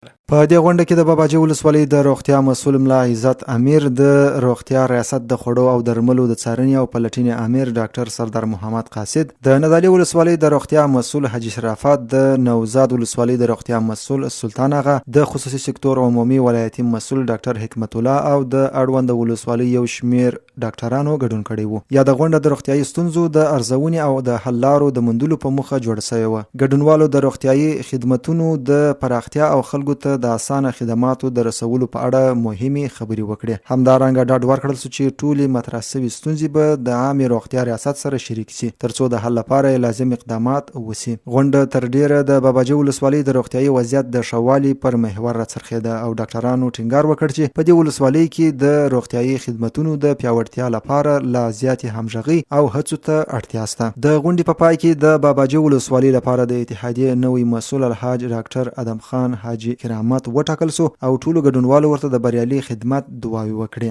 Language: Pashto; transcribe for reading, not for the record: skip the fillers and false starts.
په دې غونډه کې د باباجي ولسوالۍ د روغتیا مسؤل ملا عزت امیر، د روغتیا ریاست د خوړو او درملو د څارنې او پلټنې امیر ډاکټر سردار محمد قاصد، د نادعلي ولسوالۍ د روغتیا مسؤل حاجي شرافت، د نوزاد ولسوالۍ د روغتیا مسؤل سلطان اغا، د خصوصي سکتور عمومي ولایتي مسؤل ډاکټر حکمت الله او د اړوند ولسوالۍ یو شمیر ډاکټرانو ګډون کړی وو. یا د غونډه د روغتیايي ستونزو د ارزونې او د حل لارو د موندلو په موخه جوړه شوې وه. ګډونوالو د روغتیايي خدمتونو د پراختیا او خلکو ته د اسانه خدماتو د رسولو په اړه مهمې خبرې وکړې. همدارنګه ډاډ ورکړل شو چې ټولې مطرح شوې ستونزې به د عامې روغتیا ریاست سره شریک شي ترڅو د حل لپاره لازم اقدامات وشي. غونډه تر ډیره د باباجي ولسوالۍ د روغتیايي وضعیت د ښه والي پر محور راڅرخېده او ډاکټرانو ټینګار وکړ چې په دې ولسوالۍ کې د روغتیايي خدمتونو د پیاوړتیا لپاره لا زیاتې همغږۍ او هڅو ته اړتیا شته. د غونډې په پای کې د باباجي ولسوالۍ لپاره د اتحادیې نوی مسؤل الحاج ډاکټر ادم خان حاجي کرامت وټاکل شو او ټولو ګډونوالو ورته د بریالي خدمت دعاوې وکړې.